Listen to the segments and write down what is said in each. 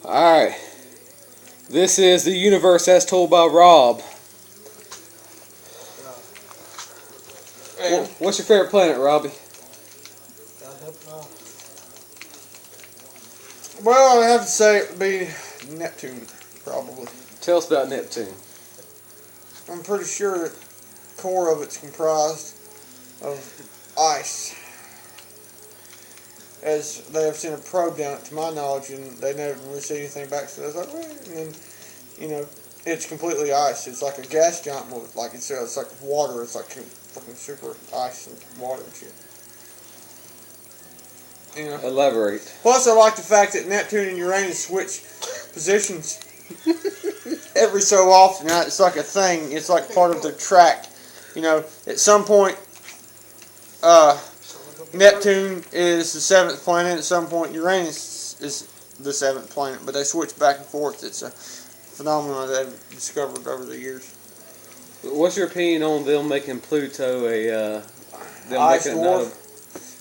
Alright. This is the universe as told by Rob. What's your favorite planet, Robbie? Well, I'd have to say it would be Neptune, probably. Tell us about Neptune. I'm pretty sure that the core of it's comprised of ice. As they have sent a probe down it, to my knowledge, and they never received anything back. So I was like, well, and then, it's completely ice. It's like a gas giant, like it's like water. It's like fucking super ice and water and shit. Elaborate. Plus, I like the fact that Neptune and Uranus switch positions every so often. It's like a thing. It's like part of the track. At some point, Neptune is the seventh planet. At some point, Uranus is the seventh planet. But they switch back and forth. It's a phenomenon they've discovered over the years. What's your opinion on them making Pluto ice dwarf?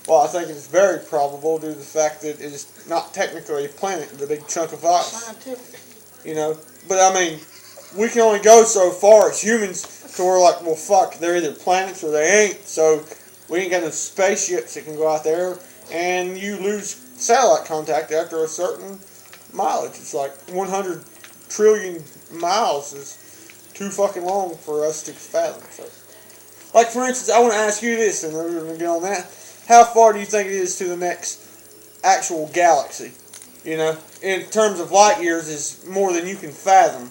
Well, I think it's very probable due to the fact that it is not technically a planet, but a big chunk of ice. Scientific. But I mean, we can only go so far as humans, so we're like, well, fuck, they're either planets or they ain't, so we ain't got no spaceships that can go out there, and you lose satellite contact after a certain mileage. It's like 100 trillion miles is too fucking long for us to fathom. So, like, for instance, I want to ask you this, and we're going to get on that. How far do you think it is to the next actual galaxy? In terms of light years, is more than you can fathom.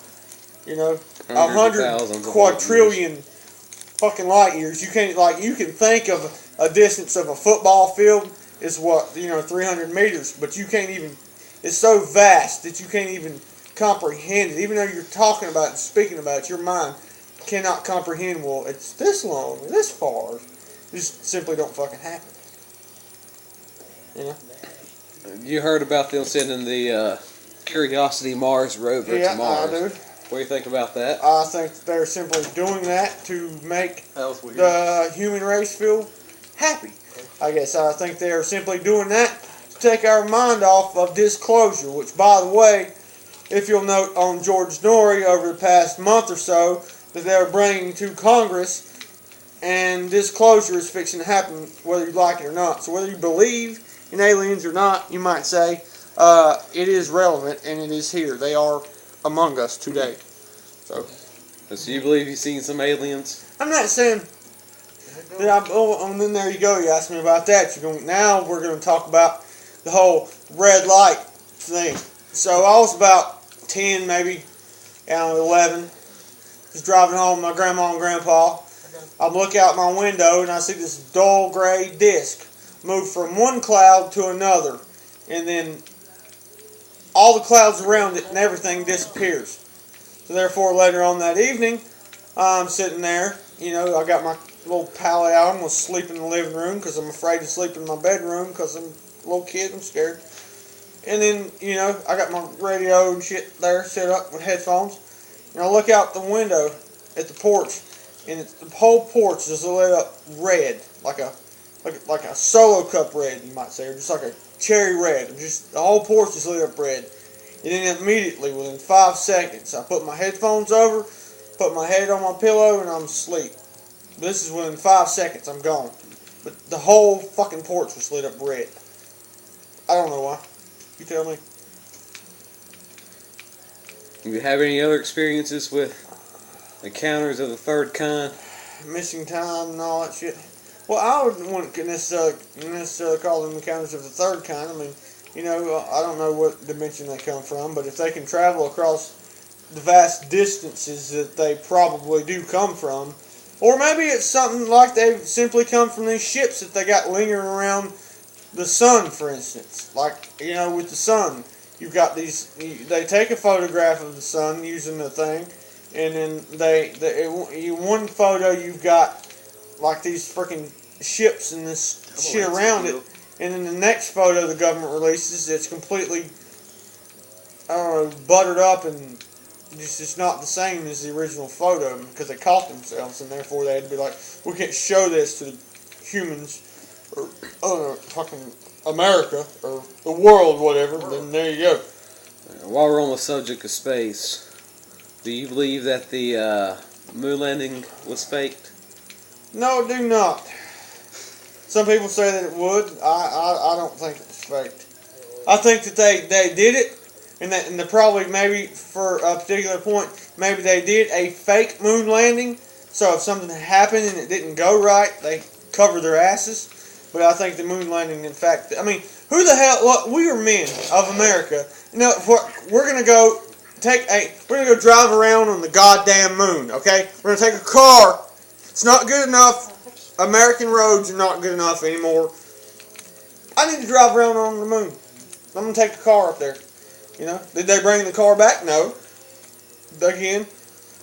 100 quadrillion fucking light years. You can think of a distance of a football field is 300 meters, but you can't even. It's so vast that you can't even comprehend it. Even though you're talking about it and speaking about it, your mind cannot comprehend. Well, it's this long, this far. It just simply don't fucking happen. You heard about them sending the Curiosity Mars rover to Mars. Yeah, I do. What do you think about that? I think they're simply doing that to make the human race feel happy. I guess I think they are simply doing that to take our mind off of disclosure, which, by the way, if you'll note on George Norrie over the past month or so, that they're bringing to Congress, and disclosure is fixing to happen whether you like it or not. So whether you believe in aliens or not, you might say, it is relevant and it is here. They are among us today. So you believe you've seen some aliens? I'm not saying that and then there you go. You asked me about that. Now we're going to talk about the whole red light thing. So I was about 10, maybe 11. Just driving home with my grandma and grandpa. I look out my window and I see this dull gray disc move from one cloud to another, and then all the clouds around it and everything disappears. So therefore, later on that evening, I'm sitting there. I got my little pallet out. I'm going to sleep in the living room because I'm afraid to sleep in my bedroom because I'm a little kid. I'm scared. And then, I got my radio and shit there set up with headphones. And I look out the window at the porch, and the whole porch is lit up red, like a solo cup red, you might say, or just like a cherry red. Just the whole porch is lit up red. And then immediately, within 5 seconds, I put my headphones over, put my head on my pillow, and I'm asleep. This is within 5 seconds, I'm gone. But the whole fucking porch was lit up red. I don't know why. You tell me. Do you have any other experiences with encounters of the third kind? Missing time and all that shit. Well, I wouldn't necessarily call them encounters of the third kind. I mean, I don't know what dimension they come from, but if they can travel across the vast distances that they probably do come from, or maybe it's something like they've simply come from these ships that they got lingering around the sun, for instance. Like, with the sun, you've got these, they take a photograph of the sun using the thing, and then one photo you've got like these freaking ships and this shit around it, and then the next photo the government releases, it's completely, buttered up and it's not the same as the original photo because they caught themselves, and therefore they had to be like, we can't show this to the humans or fucking America or the world, whatever. Then there you go. While we're on the subject of space, do you believe that the moon landing was faked? No, do not. Some people say that it would. I don't think it was faked. I think that they did it, and they probably maybe for a particular point, maybe they did a fake moon landing. So if something happened and it didn't go right, they cover their asses. But I think the moon landing, in fact, I mean, who the hell? What we are men of America. You know, we're gonna go drive around on the goddamn moon. Okay, we're gonna take a car. It's not good enough. American roads are not good enough anymore. I need to drive around on the moon. I'm gonna take the car up there. You know, did they bring the car back? No. Again,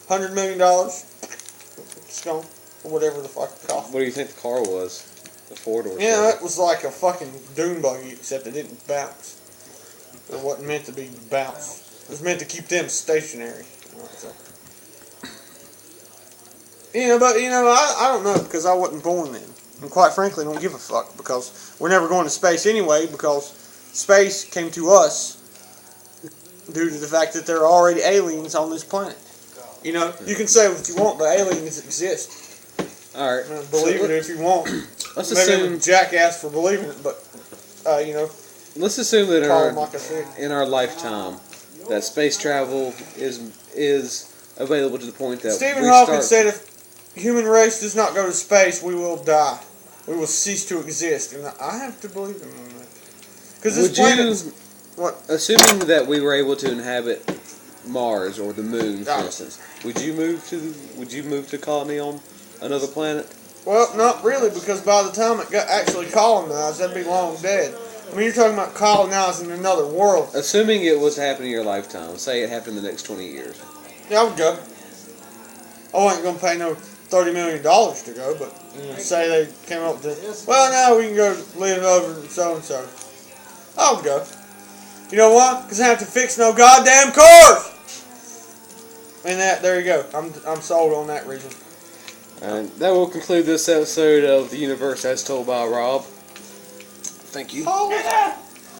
$100 million. It's gone. Or whatever the fuck it cost. What do you think the car was? The four-door. Yeah, it was like a fucking dune buggy, except it didn't bounce. It wasn't meant to be bounced. It was meant to keep them stationary. So. I don't know, because I wasn't born then. And quite frankly, don't give a fuck, because we're never going to space anyway, because space came to us due to the fact that there are already aliens on this planet. You know, you can say what you want, but aliens exist. Alright. Believe it if you want. Let's Maybe assume I'm a jackass for believing it, but, let's assume that like in our lifetime, that space travel is available to the point that Stephen Hawking said if human race does not go to space, we will die. We will cease to exist. And I have to believe him on that. Because this planet... Assuming that we were able to inhabit Mars or the moon, for instance, would you move to colony on another planet? Well, not really, because by the time it got actually colonized, that'd be long dead. I mean, you're talking about colonizing another world. Assuming it was to happen in your lifetime, say it happened in the next 20 years. Yeah, I would go. I wasn't going to pay no $30 million to go, but say they came up with, well, now we can go live over in so-and-so. I would go. You know why? Because I have to fix no goddamn cars! And there you go. I'm sold on that reason. And that will conclude this episode of The Universe as Told by Rob. Thank you.